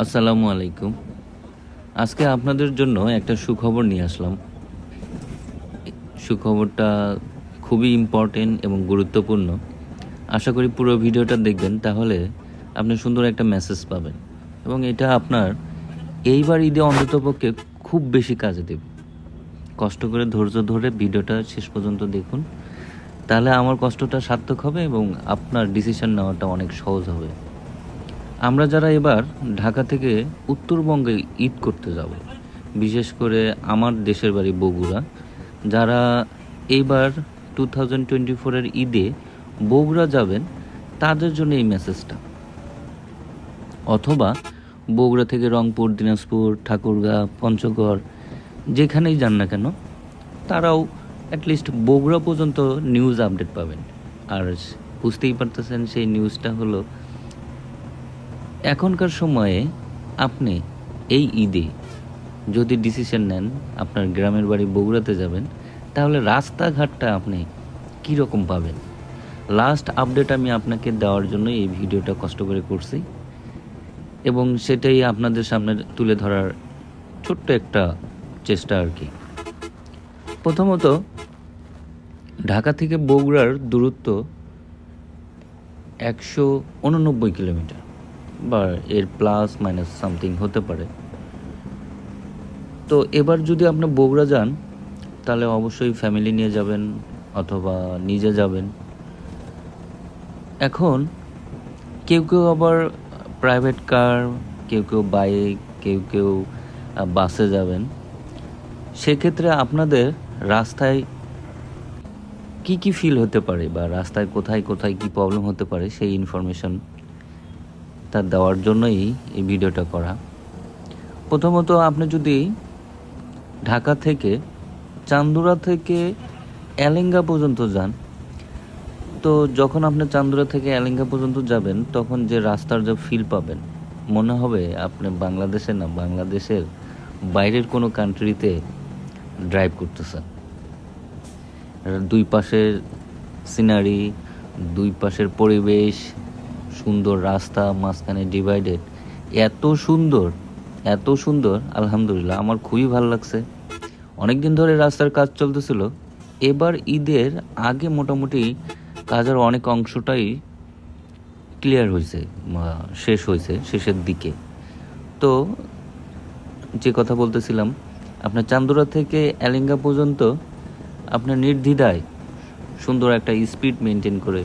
আসসালামু আলাইকুম। আজকে আপনাদের জন্য একটা সুখবর নিয়ে আসলাম। সুখবরটা খুবই ইম্পর্টেন্ট এবং গুরুত্বপূর্ণ। আশা করি পুরো ভিডিওটা দেখবেন, তাহলে আপনি সুন্দর একটা মেসেজ পাবেন এবং এটা আপনার এইবার ঈদে অন্ততপক্ষে খুব বেশি কাজে দেবে। কষ্ট করে ধৈর্য ধরে ভিডিওটা শেষ পর্যন্ত দেখুন, তাহলে আমার কষ্টটা সার্থক হবে এবং আপনার ডিসিশন নেওয়াটা অনেক সহজ হবে। আমরা যারা এবার ঢাকা থেকে উত্তরবঙ্গে ঈদ করতে যাব, বিশেষ করে আমার দেশের বাড়ি বগুড়া, যারা এইবার 2024-এর ঈদে বগুড়া যাবেন, তাদের জন্য এই মেসেজটা। অথবা বগুড়া থেকে রংপুর, দিনাজপুর, ঠাকুরগাঁ, পঞ্চগড়, যেখানেই যান না কেন, তারাও অ্যাটলিস্ট বগুড়া পর্যন্ত নিউজ আপডেট পাবেন। আর বুঝতেই পারতেছেন সেই নিউজটা হলো, এখনকার সময়ে আপনি এই ঈদে যদি ডিসিশন নেন আপনার গ্রামের বাড়ি বগুড়াতে যাবেন, তাহলে রাস্তাঘাটটা আপনি কীরকম পাবেন। লাস্ট আপডেট আমি আপনাকে দেওয়ার জন্য এই ভিডিওটা কষ্ট করে করছি এবং সেটাই আপনাদের সামনে তুলে ধরার ছোট্ট একটা চেষ্টা আর কি। প্রথমত, ঢাকা থেকে বগুড়ার দূরত্ব 189 কিলোমিটার বা এর প্লাস মাইনাস সামথিং হতে পারে। তো এবার যদি আপনি বগুড়া যান, তাহলে অবশ্যই ফ্যামিলি নিয়ে যাবেন অথবা নিজে যাবেন। এখন কেউ কেউ আবার প্রাইভেট কার, কেউ কেউ বাইক, কেউ কেউ বাসে যাবেন। সেক্ষেত্রে আপনাদের রাস্তায় কি কি ফিল হতে পারে বা রাস্তায় কোথায় কোথায় কি প্রবলেম হতে পারে, সেই ইনফরমেশন তা দেওয়ার জন্যই এই ভিডিওটা করা। প্রথমত, আপনি যদি ঢাকা থেকে চান্দুরা থেকে এলেঙ্গা পর্যন্ত যান, তো যখন আপনি চান্দুরা থেকে এলেঙ্গা পর্যন্ত যাবেন, তখন যে রাস্তার যে ফিল পাবেন, মনে হবে আপনি বাংলাদেশে না, বাংলাদেশের বাইরের কোনো কান্ট্রিতে ড্রাইভ করতেছেন। দুই পাশের সিনারি, দুই পাশের পরিবেশ, সুন্দর রাস্তা, মাঝখানে ডিভাইডেড, এত সুন্দর এত সুন্দর। আলহামদুলিল্লাহ, আমার খুবই ভালো লাগছে। অনেক দিন ধরে রাস্তার কাজ চলতেছিল, এবার ঈদের আগে মোটামুটি কাজের অনেক অংশটাই ক্লিয়ার হয়েছে, শেষ হয়েছে শেষের দিকে। তো যে কথা বলতেছিলাম, আপনার চান্দুরা থেকে এলেঙ্গা পর্যন্ত আপনার নির্দ্বিধায় সুন্দর একটা স্পিড মেনটেন করে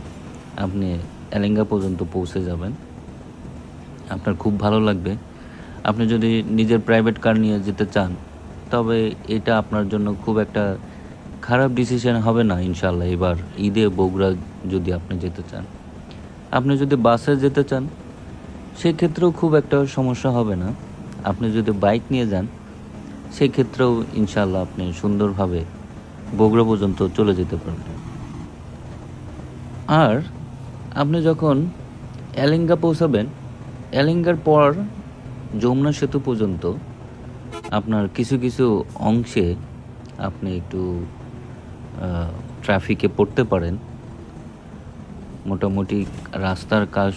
আপনি এলেঙ্গা পর্যন্ত পৌঁছে যাবেন। আপনার খুব ভালো লাগবে। আপনি যদি নিজের প্রাইভেট কার নিয়ে যেতে চান, তবে এটা আপনার জন্য খুব একটা খারাপ ডিসিশন হবে না ইনশাল্লাহ। এবার ঈদে বগুড়া যদি আপনি যেতে চান, আপনি যদি বাসে যেতে চান, সেক্ষেত্রেও খুব একটা সমস্যা হবে না। আপনি যদি বাইক নিয়ে যান, সেক্ষেত্রেও ইনশাল্লাহ আপনি সুন্দরভাবে বগুড়া পর্যন্ত চলে যেতে পারবেন। আর আপনি যখন এলেঙ্গা পৌঁছাবেন, এলেঙ্গার পর যমুনা সেতু পর্যন্ত আপনার কিছু কিছু অংশে আপনি একটু ট্রাফিকে পড়তে পারেন। মোটামুটি রাস্তার কাজ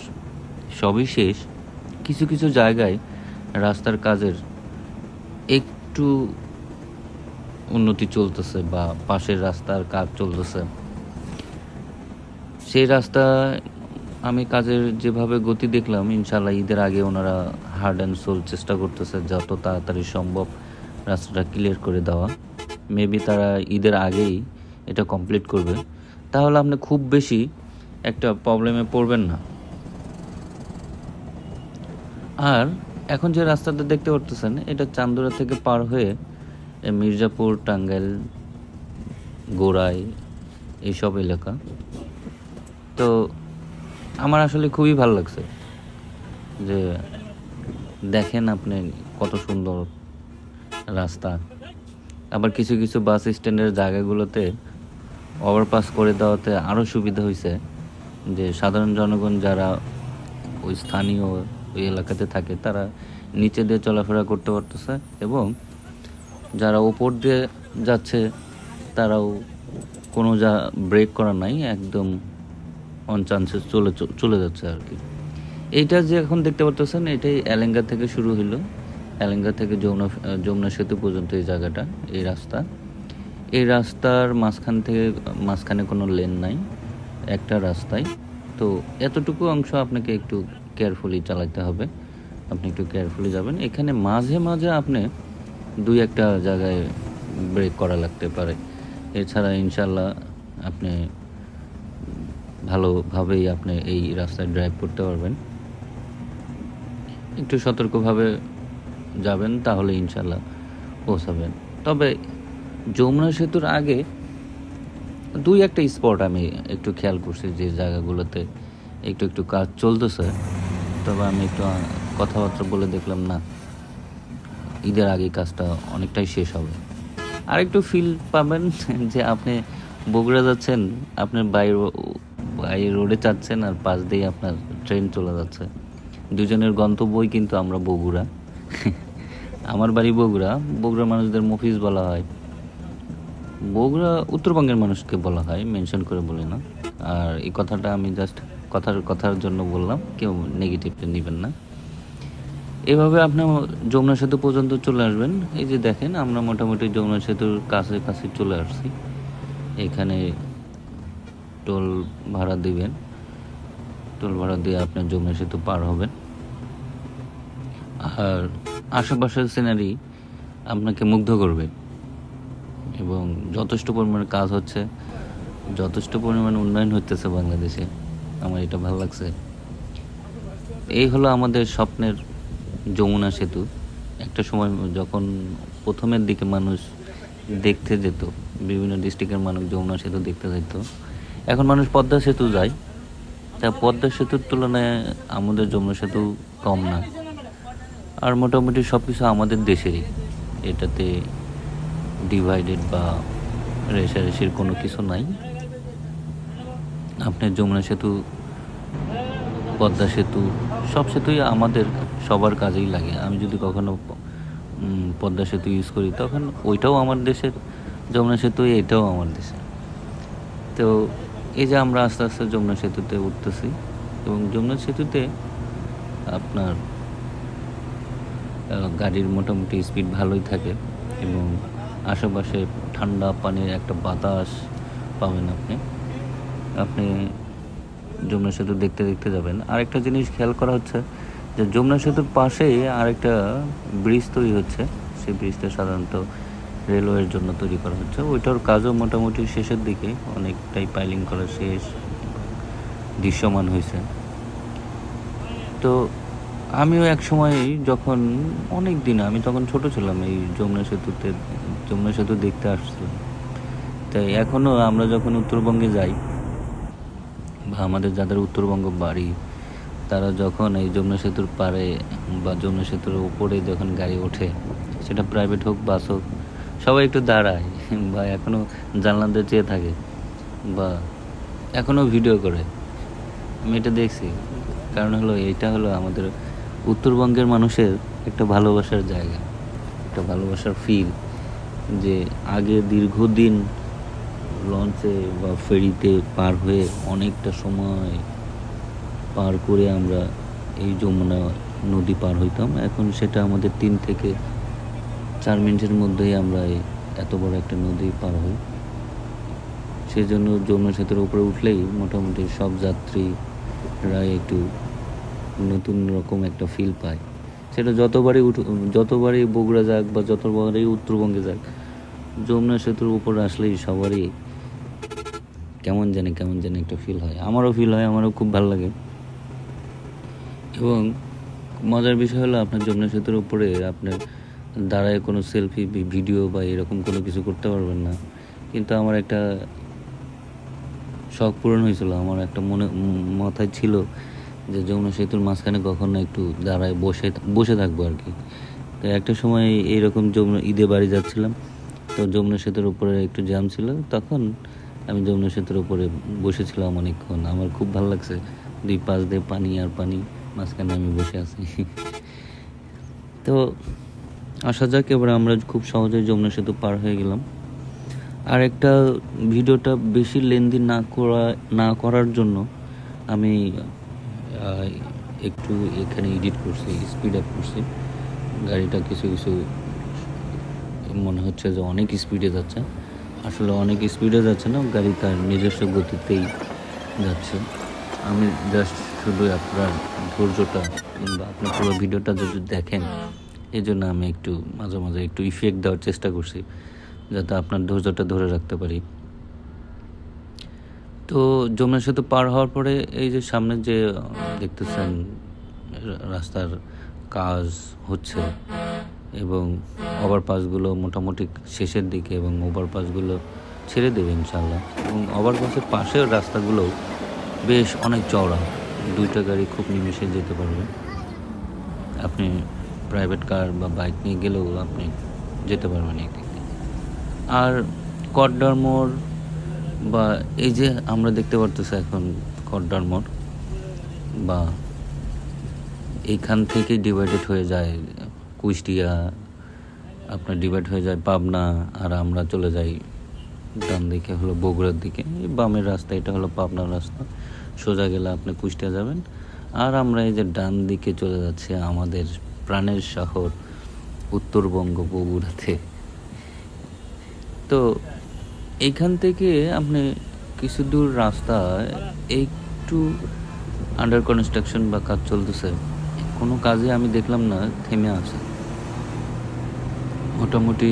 সবই শেষ, কিছু কিছু জায়গায় রাস্তার কাজের একটু উন্নতি চলতেছে বা পাশের রাস্তার কাজ চলতেছে। সেই রাস্তা আমি কাজের যেভাবে গতি দেখলাম, ইনশাল্লাহ ঈদের আগে ওনারা হার্ড অ্যান্ড সোল চেষ্টা করতেছে যত তাড়াতাড়ি সম্ভব রাস্তাটা ক্লিয়ার করে দেওয়া। মেবি তারা ঈদের আগেই এটা কমপ্লিট করবে, তাহলে আপনি খুব বেশি একটা প্রবলেমে পড়বেন না। আর এখন যে রাস্তাটা দেখতে পারতেছেন, এটা চান্দুরা থেকে পার হয়ে মির্জাপুর, টাঙ্গাইল, গোড়াই, এইসব এলাকা। তো আমার আসলে খুবই ভালো লাগছে যে দেখেন আপনি কত সুন্দর রাস্তা। আবার কিছু কিছু বাস স্ট্যান্ডের জায়গাগুলোতে ওভারপাস করে দেওয়াতে আরও সুবিধা হয়েছে, যে সাধারণ জনগণ যারা ওই স্থানীয় ওই এলাকাতে থাকে, তারা নিচে দিয়ে চলাফেরা করতে পারতেছে এবং যারা ওপর দিয়ে যাচ্ছে তারাও কোনো ব্রেক করা নাই, একদম অন চান্সে চলে যাচ্ছে আর কি। এইটা যে এখন দেখতে পারতেছেন, এটাই এলেঙ্গা থেকে শুরু হলো। এলেঙ্গা থেকে যমুনা সেতু পর্যন্ত এই জায়গাটা, এই রাস্তা। এই রাস্তার মাঝখানে কোনো লেন নাই, একটা রাস্তায়। তো এতটুকু অংশ আপনাকে একটু কেয়ারফুলি চালাতে হবে। আপনি একটু কেয়ারফুলি যাবেন। এখানে মাঝে মাঝে আপনি 2-1টা জায়গায় ব্রেক করা লাগতে পারে। এছাড়া ইনশাল্লাহ আপনি ভালোভাবেই আপনি এই রাস্তায় ড্রাইভ করতে পারবেন। একটু সতর্কভাবে যাবেন, তাহলে ইনশাল্লাহ পৌঁছাবেন। তবে যমুনা সেতুর আগে 2-1টা স্পট আমি একটু খেয়াল করছি, যে জায়গাগুলোতে একটু কাজ চলতেছে। তবে আমি একটু কথাবার্তা বলে দেখলাম, না, ঈদের আগে কাজটা অনেকটাই শেষ হবে। আর একটু ফিল পাবেন যে আপনি বগুড়া যাচ্ছেন, আপনার বাই রোডে যাচ্ছেন, আর পাশ দিয়ে আপনার ট্রেন চলে যাচ্ছে। দুজনের গন্তব্যই কিন্তু আমরা বগুড়া। আমার বাড়ি বগুড়ার মানুষদের মফিজ বলা হয়। বগুড়া উত্তরবঙ্গের মানুষকে বলা হয়, মেনশন করে বলি না। আর এই কথাটা আমি জাস্ট কথার জন্য বললাম, কেউ নেগেটিভলি নেবেন না। এভাবে আপনার যমুনা সেতু পর্যন্ত চলে আসবেন। এই যে দেখেন, আমরা মোটামুটি যমুনা সেতুর কাছে চলে আসছি। এখানে টোল ভাড়া দিবেন, টোল ভাড়া দিয়ে আপনার যমুনা সেতু পার হবেন। আর আশেপাশের সিনারি আপনাকে মুগ্ধ করবে, এবং যথেষ্ট পরিমাণে কাজ হচ্ছে, যথেষ্ট পরিমাণে উন্নয়ন হতেছে বাংলাদেশে। আমার এটা ভালো লাগছে। এই হলো আমাদের স্বপ্নের যমুনা সেতু। একটা সময় যখন প্রথমের দিকে মানুষ দেখতে যেত, বিভিন্ন ডিস্ট্রিক্টের মানুষ যমুনা সেতু দেখতে যেত, এখন মানুষ পদ্মা সেতু যায়। তা পদ্মা সেতুর তুলনায় আমাদের যমুনা সেতু কম না। আর মোটামুটি সব কিছু আমাদের দেশেরই, এটাতে ডিভাইডেড বা রেষারেষির কোনো কিছু নাই। আপনার যমুনা সেতু, পদ্মা সেতু, সব সেতুই আমাদের সবার কাজেই লাগে। আমি যদি কখনো পদ্মা সেতু ইউজ করি, তখন ওইটাও আমার দেশের, যমুনা সেতু এটাও আমার দেশের। তো এই যে আমরা আস্তে আস্তে যমুনা সেতুতে উঠতেছি, এবং যমুনা সেতুতে আপনার গাড়ির মোটামুটি স্পিড ভালোই থাকে, এবং আশেপাশে ঠান্ডা পানির একটা বাতাস পাবেন আপনি যমুনা সেতু দেখতে দেখতে যাবেন। আরেকটা জিনিস খেয়াল করা হচ্ছে যে যমুনা সেতুর পাশেই আরেকটা ব্রিজ তৈরি হচ্ছে। সেই ব্রিজটা সাধারণত রেলওয়ের জন্য তৈরি করা হচ্ছে। ওইটার কাজও মোটামুটি শেষের দিকে, অনেকটাই পাইলিং করা শেষ, দৃশ্যমান হয়েছে। তো আমিও এক সময় যখন অনেক দিন, আমি তখন ছোট ছিলাম, এই যমুনা সেতু দেখতে আসছিলাম। তাই এখনও আমরা যখন উত্তরবঙ্গে যাই, বা আমাদের যাদের উত্তরবঙ্গ বাড়ি, তারা যখন এই যমুনা সেতুর পাড়ে বা যমুনা সেতুর উপরে যখন গাড়ি ওঠে, সেটা প্রাইভেট হোক বাস হোক, সবাই একটু দাঁড়ায়, বা এখনও জানলাতে চেয়ে থাকে, বা এখনও ভিডিও করে। আমি এটা দেখছি। কারণ হলো, এটা হলো আমাদের উত্তরবঙ্গের মানুষের একটা ভালোবাসার জায়গা, একটা ভালোবাসার ফিল, যে আগে দীর্ঘদিন লঞ্চে বা ফেরিতে পার হয়ে অনেকটা সময় পার করে আমরা এই যমুনা নদী পার হইতাম। এখন সেটা আমাদের 3 থেকে 4 মিনিটের মধ্যেই আমরা এত বড় একটা নদী পার হই। সেই জন্য যমুনা সেতুর উপরে উঠলেই মোটামুটি সব যাত্রীরা একটু নতুন রকম একটা ফিল পায়। সেটা যতবারই বগুড়া যাক বা যতবারই উত্তরবঙ্গে যাক, যমুনা সেতুর উপরে আসলেই সবারই কেমন জানি একটা ফিল হয়। আমারও ফিল হয়, আমারও খুব ভালো লাগে। এবং মজার বিষয় হলো, আপনার যমুনা সেতুর উপরে আপনার দাঁড়ায় কোনো সেলফি ভিডিও বা এরকম কোনো কিছু করতে পারবেন না। কিন্তু আমার একটা শখ পূরণ হয়েছিল। আমার একটা মাথায় ছিল যে যমুনা সেতুর মাঝখানে কখনো একটু দাঁড়ায় বসে থাকবো আর কি। তো একটা সময় এইরকম ঈদে বাড়ি যাচ্ছিলাম, তো যমুনা সেতুর উপরে একটু জ্যাম ছিল, তখন আমি যমুনা সেতুর উপরে বসেছিলাম অনেকক্ষণ। আমার খুব ভালো লাগছে, 2 পাশ দিয়ে পানি আর পানি, মাঝখানে আমি বসে আছি। তো আসা যাক, এবার আমরা খুব সহজে যমুনা সেতু পার হয়ে গেলাম। আর একটা ভিডিওটা বেশি লেন্দি না করার জন্য আমি একটু এখানে এডিট করছি, স্পিড আপ করছি। গাড়িটা কিছু কিছু মনে হচ্ছে যে অনেক স্পিডে যাচ্ছে, আসলে অনেক স্পিডে যাচ্ছে না, গাড়ি তার নিজস্ব গতিতেই যাচ্ছে। আমি জাস্ট শুধু আপনার ধৈর্যটা কিংবা আপনি পুরো ভিডিওটা যদি দেখেন, এই জন্য আমি একটু মাঝে মাঝে একটু ইফেক্ট দেওয়ার চেষ্টা করছি, যাতে আপনার ধৈর্যটা ধরে রাখতে পারি। তো যমুনা সেতু পার হওয়ার পরে এই যে সামনে যে দেখতেছেন রাস্তার কাজ হচ্ছে, এবং ওভারপাসগুলো মোটামুটি শেষের দিকে, এবং ওভারপাসগুলো ছেড়ে দেবে ইনশাল্লাহ। এবং ওভারপাসের পাশের রাস্তাগুলো বেশ অনেক চওড়া, দুইটা গাড়ি খুব নিমেষে যেতে পারবে। আপনি প্রাইভেট কার বা বাইক নিয়ে গেলেও আপনি যেতে পারবেন এই দিক দিয়ে। আর কড্ডার মোড় বা এই যে আমরা দেখতে পারতেছি এখন কড্ডার মোড়, বা এইখান থেকে ডিভাইডেড হয়ে যায় কুষ্টিয়া, আপনার ডিভাইড হয়ে যায় পাবনা, আর আমরা চলে যাই ডান দিকে হলো বগুড়ার দিকে। এই বামের রাস্তা এটা হলো পাবনার রাস্তা, সোজা গেলে আপনি কুষ্টিয়া যাবেন। আর আমরা এই যে ডান দিকে চলে যাচ্ছি আমাদের প্রাণের শহর উত্তরবঙ্গ, বগুড়াতে। তো এইখান থেকে আপনি কিছু দূর রাস্তা একটু আন্ডার কনস্ট্রাকশন বা কাজ চলতেছে, কোনো কাজে আমি দেখলাম না থেমে আছে। মোটামুটি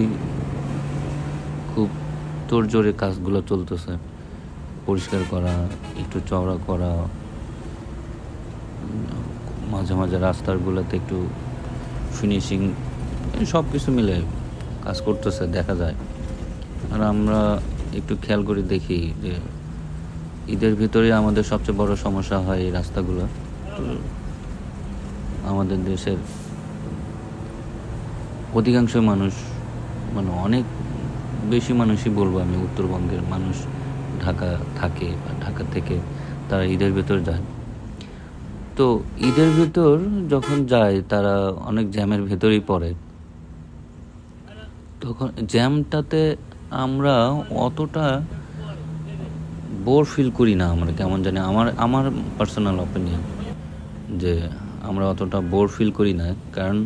খুব তোড়জোড়ে কাজগুলো চলতেছে, পরিষ্কার করা, একটু চওড়া করা, মাঝে মাঝে রাস্তাগুলোতে একটু ফিনিশিং, সব কিছু মিলে কাজ করতেছে দেখা যায়। আর আমরা একটু খেয়াল করে দেখি যে ঈদের ভিতরে আমাদের সবচেয়ে বড় সমস্যা হয় এই রাস্তাগুলো। তো আমাদের দেশের অধিকাংশ মানুষ, মানে অনেক বেশি মানুষই বলবো আমি, উত্তরবঙ্গের মানুষ ঢাকা থাকে বা ঢাকা থেকে তারা ঈদের ভেতর যায়। তো ঈদের ভেতর যখন যায় তারা অনেক জ্যামের ভেতরেই পড়ে। তখন জ্যামটাতে আমরা অতটা বোর ফিল করি না, আমরা কেমন জানি, আমার পার্সোনাল অপিনিয়ন, যে আমরা অতটা বোর ফিল করি না। কারণ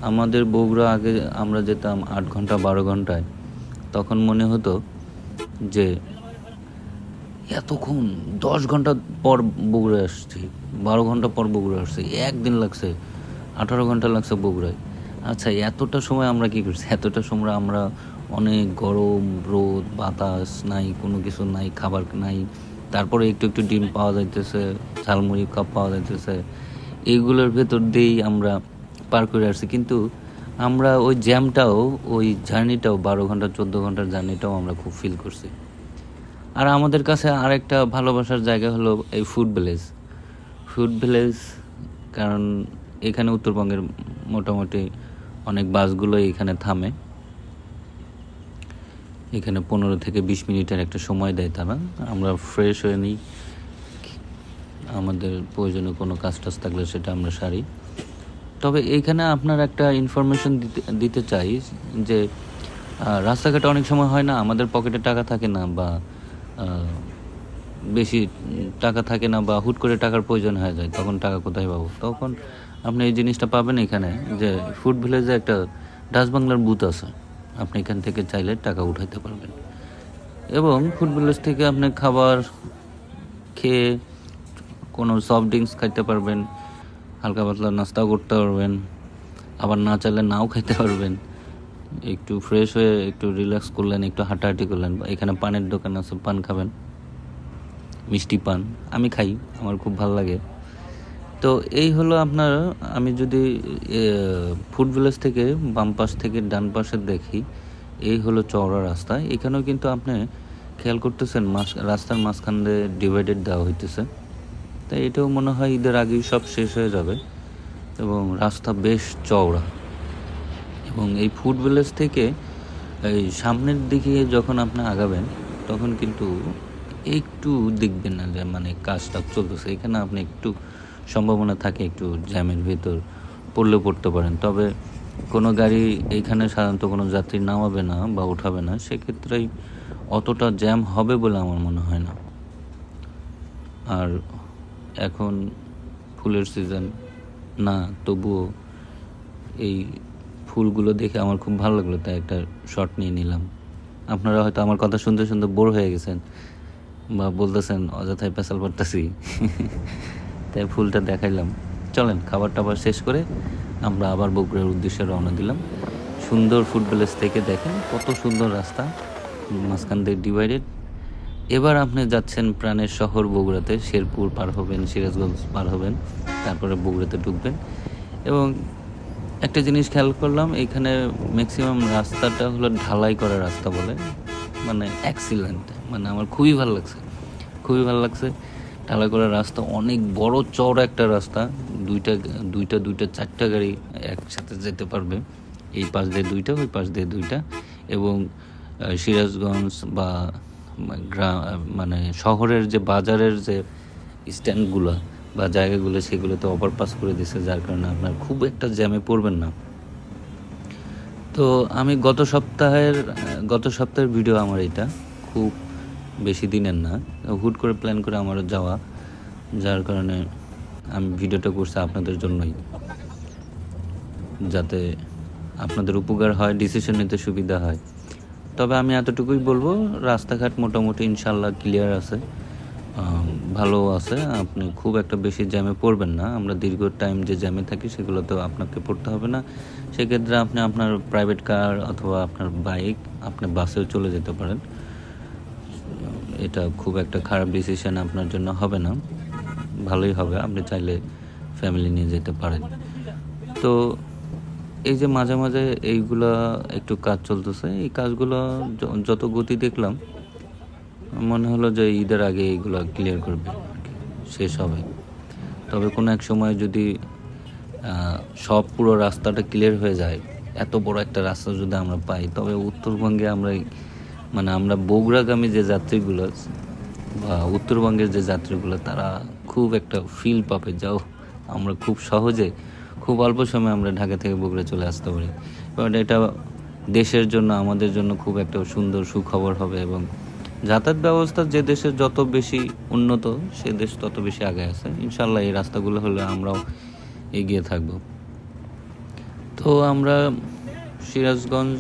আমাদের বগুড়া আগে আমরা যেতাম 8 ঘন্টা 12 ঘন্টায়, তখন মনে হতো যে এতক্ষণ 10 ঘন্টা পর বগুড়ায় আসছি, 12 ঘন্টা পর বগুড়া আসছি, একদিন লাগছে, 18 ঘন্টা লাগছে বগুড়ায়। আচ্ছা, এতটা সময় আমরা কী করছি? এতটা সময় আমরা অনেক গরম, রোদ, বাতাস নাই, কোনো কিছু নাই, খাবার নাই, তারপরে একটু একটু ডিম পাওয়া যাইতেছে, ঝালমুড়ি কাপ পাওয়া যাইতেছে, এইগুলোর ভেতর দিয়েই আমরা পার করে আসছি। কিন্তু আমরা ওই জ্যামটাও, ওই জার্নিটাও, 12 ঘন্টা 14 ঘন্টার জার্নিটাও আমরা খুব ফিল করছি। আর আমাদের কাছে আরেকটা ভালোবাসার জায়গা হলো এই ফুড ভিলেজ। কারণ এখানে উত্তরবঙ্গের মোটামুটি অনেক বাসগুলো এখানে থামে, এখানে 15 থেকে 20 মিনিটের একটা সময় দেয় তারা। আমরা ফ্রেশ হয়ে নিই, আমাদের প্রয়োজনীয় কোনো কাজ টাজ থাকলে সেটা আমরা সারি। তবে এইখানে আপনার একটা ইনফরমেশন দিতে চাই যে রাস্তাঘাটে অনেক সময় হয় না, আমাদের পকেটে টাকা থাকে না, বা বেশি টাকা থাকে না, বা হুট করে টাকার প্রয়োজন হয়ে যায়, তখন টাকা কোথায় পাবো? তখন আপনি এই জিনিসটা পাবেন এখানে, যে ফুড ভিলেজে একটা ডাচ বাংলার বুথ আছে, আপনি এখান থেকে চাইলে টাকা উঠাইতে পারবেন। এবং ফুড ভিলেজ থেকে আপনি খাবার খেয়ে কোনো সফট ড্রিঙ্কস খাইতে পারবেন, হালকা পাতলা নাস্তাও করতে পারবেন, আবার না চাইলে নাও খাইতে পারবেন। একটু ফ্রেশ হয়ে একটু রিল্যাক্স করলেন, একটু হাঁটাহাঁটি করলেন, এখানে পানের দোকান আছে, পান খাবেন, মিষ্টি পান আমি খাই, আমার খুব ভালো লাগে। তো এই হলো আপনার, আমি যদি ফুড ভিলেজ থেকে বাম পাশ থেকে ডান পাশে দেখি, এই হলো চওড়া রাস্তা। এখানেও কিন্তু আপনি খেয়াল করতেছেন রাস্তার মাঝখান দিয়ে ডিভাইডেড দেওয়া হইতেছে, তাই এটাও মনে হয় ঈদের আগেই সব শেষ হয়ে যাবে। এবং রাস্তা বেশ চওড়া। এবং এই ফুড ভিলেজ থেকে এই সামনের দিকে যখন আপনি আগাবেন, তখন কিন্তু একটু দেখবেন না যে মানে কাজটা চলতেছে, এখানে আপনি একটু সম্ভাবনা থাকে একটু জ্যামের ভেতর পড়তে পারেন। তবে কোনো গাড়ি এইখানে সাধারণত কোনো যাত্রী নামাবে না বা উঠাবে না, সেক্ষেত্রেই অতটা জ্যাম হবে বলে আমার মনে হয় না। আর এখন ফুলের সিজন না, তবুও এই ফুলগুলো দেখে আমার খুব ভালো লাগলো, তাই একটা শট নিয়ে নিলাম। আপনারা হয়তো আমার কথা শুনতে শুনতে বোর হয়ে গেছেন বা বলতেছেন অযথাই পেশাল করতেছি, তাই ফুলটা দেখাইলাম। চলেন খাবার টাবার শেষ করে আমরা আবার বগুড়ার উদ্দেশ্যে রওনা দিলাম। সুন্দর ফুড ভিলেজ থেকে দেখেন কত সুন্দর রাস্তা, মাঝখান দিয়ে ডিভাইডেড। এবার আপনি যাচ্ছেন প্রাণের শহর বগুড়াতে, শেরপুর পার হবেন, সিরাজগঞ্জ পার হবেন, তারপরে বগুড়াতে ঢুকবেন। এবং একটা জিনিস খেয়াল করলাম, এখানে ম্যাক্সিমাম রাস্তাটা হলো ঢালাই করা রাস্তা বলে, মানে এক্সিলেন্ট, মানে আমার খুবই ভালো লাগছে, খুবই ভালো লাগছে। ঢালাই করা রাস্তা, অনেক বড় চওড়া একটা রাস্তা, দুইটা চারটা গাড়ি একসাথে যেতে পারবে, এই পাশ দিয়ে দুইটা, ওই পাশ দিয়ে দুইটা। এবং সিরাজগঞ্জ বা মানে শহরের যে বাজারের যে স্ট্যান্ডগুলো বা জায়গাগুলো, সেগুলোতে ওভারপাস করে দিছে, যার কারণে আপনার খুব একটা জ্যামে পড়বেন না। তো আমি গত সপ্তাহের ভিডিও আমার এটা, খুব বেশি দিনের না, হুট করে প্ল্যান করে আমারও যাওয়া, যার কারণে আমি ভিডিওটা করছি আপনাদের জন্যই, যাতে আপনাদের উপকার হয়, ডিসিশন নিতে সুবিধা হয়। তবে আমি এতটুকুই বলবো, রাস্তাঘাট মোটামুটি ইনশাল্লাহ ক্লিয়ার আছে, ভালো আছে, আপনি খুব একটা বেশি জ্যামে পড়বেন না। আমরা দীর্ঘ টাইম যে জ্যামে থাকি সেগুলোতেও আপনাকে পড়তে হবে না। সেক্ষেত্রে আপনি আপনার প্রাইভেট কার অথবা আপনার বাইক, আপনি বাসেও চলে যেতে পারেন, এটা খুব একটা খারাপ ডিসিশন আপনার জন্য হবে না, ভালোই হবে। আপনি চাইলে ফ্যামিলি নিয়ে যেতে পারেন। তো এই যে মাঝে মাঝে এইগুলা একটু কাজ চলতেছে, এই কাজগুলো যত গতি দেখলাম, মনে হলো যে ঈদের আগে এইগুলো ক্লিয়ার করবে, শেষ হবে। তবে কোনো এক সময় যদি সব পুরো রাস্তাটা ক্লিয়ার হয়ে যায়, এত বড় একটা রাস্তা যদি আমরা পাই, তবে উত্তরবঙ্গে মানে আমরা বগুড়াগামী যে যাত্রীগুলো বা উত্তরবঙ্গের যে যাত্রীগুলো, তারা খুব একটা ফিল পাবে, যাও আমরা খুব সহজে, খুব অল্প সময়ে আমরা ঢাকা থেকে বগুড়া চলে আসতে পারি। বাট এটা দেশের জন্য, আমাদের জন্য খুব একটা সুন্দর সুখবর হবে। এবং যাতায়াত ব্যবস্থা যে দেশের যত বেশি উন্নত, সে দেশ তত বেশি আগে আছে। ইনশাল্লাহ এই রাস্তাগুলো হলে আমরাও এগিয়ে থাকব। তো আমরা সিরাজগঞ্জ,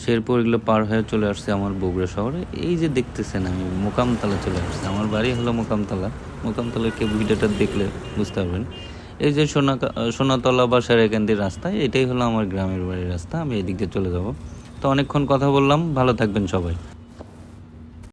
শেরপুর এগুলো পার হয়ে চলে আসছে আমার বগুড়া শহরে। এই যে দেখতেছেন, আমি মোকামতলা চলে আসছি, আমার বাড়ি হলো মোকামতলার কেউ ভিডিওটা দেখলে বুঝতে পারবেন। এই যে সোনাতলা বা সেরাকান্দির রাস্তা, এটাই হলো আমার গ্রামের বাড়ির রাস্তা। আমি এদিক দিয়ে চলে যাব। তো অনেকক্ষণ কথা বললাম, ভালো থাকবেন সবাই।